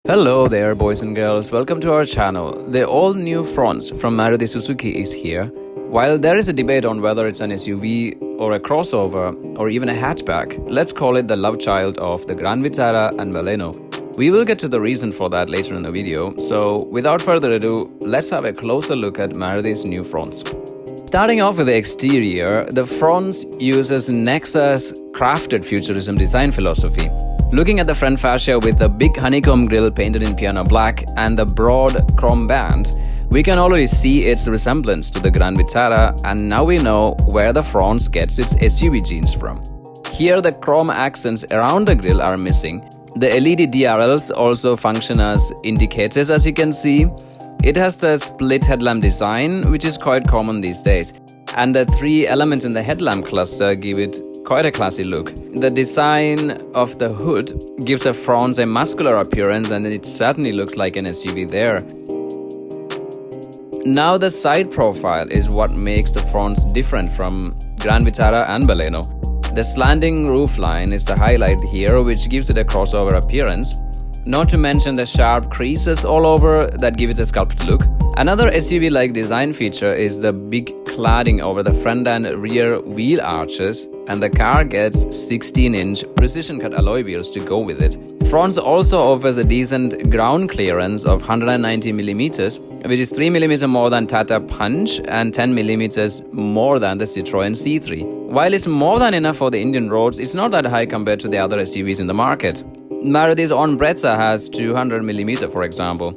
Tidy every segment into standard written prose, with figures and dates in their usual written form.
Hello there boys and girls, welcome to our channel. The all-new Fronx from Maruti Suzuki is here. While there is a debate on whether it's an SUV or a crossover or even a hatchback, let's call it the love child of the Grand Vitara and Baleno. We will get to the reason for that later in the video, so without further ado, let's have a closer look at Maruti's new Fronx. Starting off with the exterior, the Fronx uses Nexa's crafted Futurism design philosophy. Looking at the front fascia with the big honeycomb grille painted in piano black and the broad chrome band, we can already see its resemblance to the Grand Vitara, and now we know where the Fronx gets its SUV genes from. Here the chrome accents around the grille are missing. The LED DRLs also function as indicators, as you can see. It has the split headlamp design, which is quite common these days, and the three elements in the headlamp cluster give it quite a classy look. The design of the hood gives the Fronx a muscular appearance, and it certainly looks like an SUV there. Now the side profile is what makes the Fronx different from Grand Vitara and Baleno. The slanting roofline is the highlight here, which gives it a crossover appearance. Not to mention the sharp creases all over that give it a sculpted look. Another SUV-like design feature is the big cladding over the front and rear wheel arches, and the car gets 16-inch precision-cut alloy wheels to go with it. Fronx also offers a decent ground clearance of 190mm, which is 3mm more than Tata Punch and 10mm more than the Citroën C3. While it's more than enough for the Indian roads, it's not that high compared to the other SUVs in the market. Maruti's own Brezza has 200mm, for example.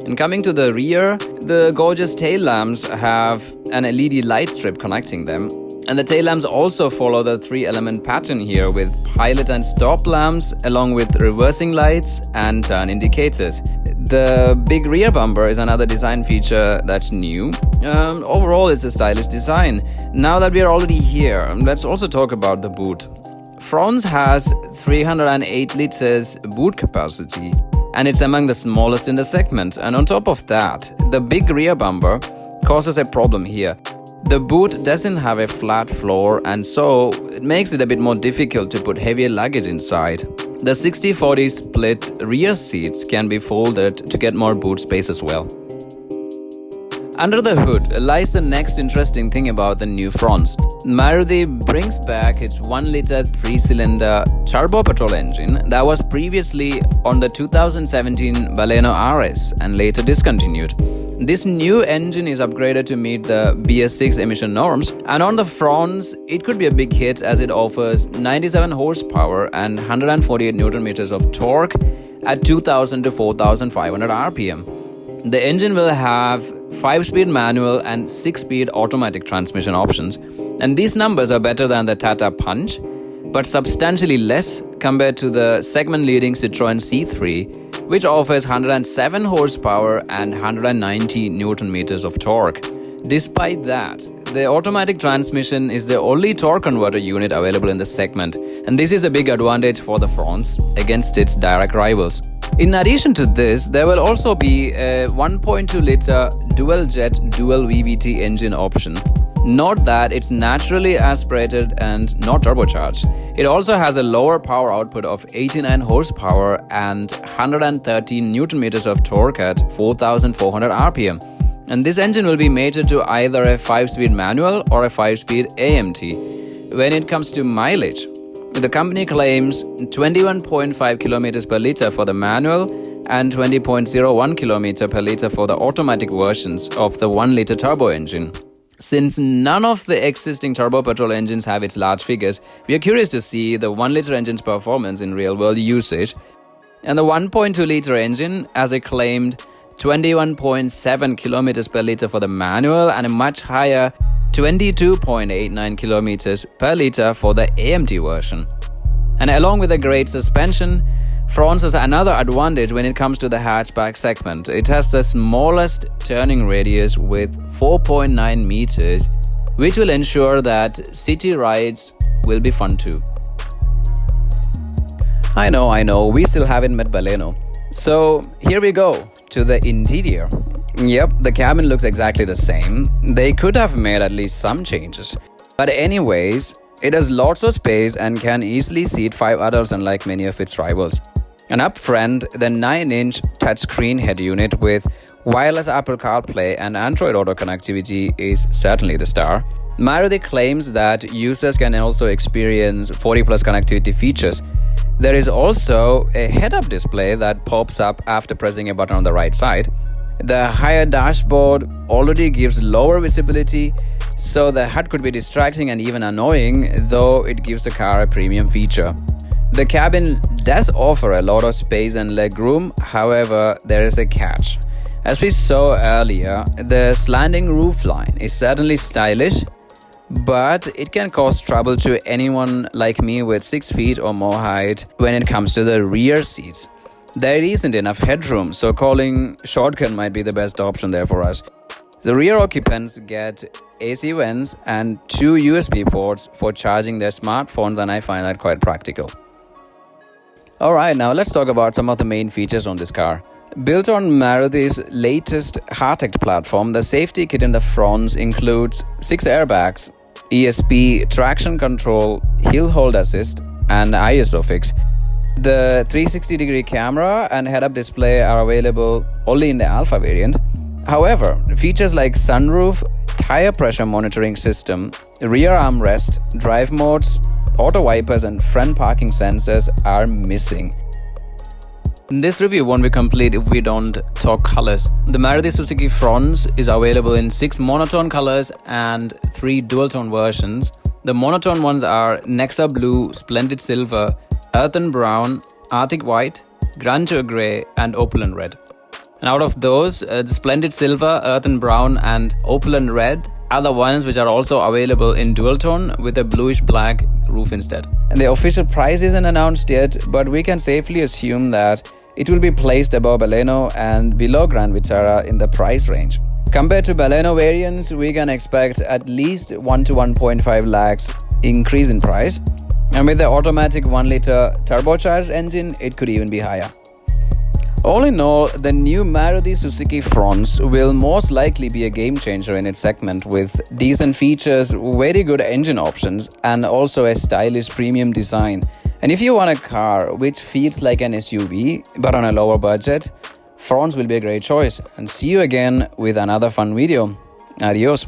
And coming to the rear, the gorgeous tail lamps have an LED light strip connecting them. And the tail lamps also follow the three-element pattern here with pilot and stop lamps along with reversing lights and turn indicators. The big rear bumper is another design feature that's new. Overall, it's a stylish design. Now that we are already here, let's also talk about the boot. Fronx has 308 liters boot capacity, and it's among the smallest in the segment. And on top of that, the big rear bumper causes a problem here. The boot doesn't have a flat floor, and so it makes it a bit more difficult to put heavier luggage inside. The 60-40 split rear seats can be folded to get more boot space as well. Under the hood lies the next interesting thing about the new Fronx. Maruti brings back its 1-liter 3-cylinder turbo petrol engine that was previously on the 2017 Baleno RS and later discontinued. This new engine is upgraded to meet the BS6 emission norms, and on the Fronx, it could be a big hit as it offers 97 horsepower and 148 Nm of torque at 2000 to 4500 RPM. The engine will have 5-speed manual and 6-speed automatic transmission options, and these numbers are better than the Tata Punch, but substantially less compared to the segment-leading Citroën C3, which offers 107 horsepower and 190 Nm of torque. Despite that, the automatic transmission is the only torque converter unit available in the segment, and this is a big advantage for the Fronx against its direct rivals. In addition to this, there will also be a 1.2-liter dual-jet dual VVT engine option. Note that it's naturally aspirated and not turbocharged. It also has a lower power output of 89 horsepower and 113 Nm of torque at 4400 RPM. And this engine will be mated to either a 5-speed manual or a 5-speed AMT. When it comes to mileage, the company claims 21.5 km per liter for the manual and 20.01 km per liter for the automatic versions of the 1-liter turbo engine. Since none of the existing turbo petrol engines have its large figures, we are curious to see the 1-liter engine's performance in real-world usage. And the 1.2-liter engine has a claimed 21.7 km per liter for the manual and a much higher 22.89 km per liter for the AMT version. And along with a great suspension, Fronx has another advantage when it comes to the hatchback segment. It has the smallest turning radius with 4.9 meters, which will ensure that city rides will be fun too. I know, we still haven't met Baleno. So here we go to the interior. Yep, the cabin looks exactly the same. They could have made at least some changes. But anyways, It has lots of space and can easily seat 5 adults unlike many of its rivals. And up front, the 9-inch touchscreen head unit with wireless Apple CarPlay and Android Auto connectivity is certainly the star. Maruti claims that users can also experience 40+ connectivity features. There is also a head-up display that pops up after pressing a button on the right side. The higher dashboard already gives lower visibility, so the HUD could be distracting and even annoying, though it gives the car a premium feature. The cabin does offer a lot of space and legroom, however, there is a catch. As we saw earlier, the slanting roofline is certainly stylish, but it can cause trouble to anyone like me with 6 feet or more height when it comes to the rear seats. There isn't enough headroom, so calling shortcut might be the best option there for us. The rear occupants get AC vents and 2 USB ports for charging their smartphones, and I find that quite practical. Alright, now let's talk about some of the main features on this car. Built on Maruti's latest HEARTECT platform, the safety kit in the Fronx includes 6 airbags, ESP, traction control, hill hold assist, and ISOFIX. The 360-degree camera and head-up display are available only in the Alpha variant. However, features like sunroof, tire pressure monitoring system, rear armrest, drive modes, auto wipers and front parking sensors are missing. This review won't be complete if we don't talk colors. The Maruti Suzuki Fronx is available in 6 monotone colors and 3 dual-tone versions. The monotone ones are Nexa Blue, Splendid Silver, Earthen Brown, Arctic White, Grandeur Grey and Opulent Red. And out of those, the Splendid Silver, Earthen Brown and Opulent Red are the ones which are also available in dual tone with a bluish black roof instead. And the official price isn't announced yet, but we can safely assume that it will be placed above Baleno and below Grand Vitara in the price range. Compared to Baleno variants, we can expect at least 1 to 1.5 lakhs increase in price. And with the automatic 1-liter turbocharged engine, it could even be higher. All in all, the new Maruti Suzuki Fronx will most likely be a game changer in its segment with decent features, very good engine options and also a stylish premium design. And if you want a car which feels like an SUV but on a lower budget, Fronx will be a great choice. And see you again with another fun video. Adios.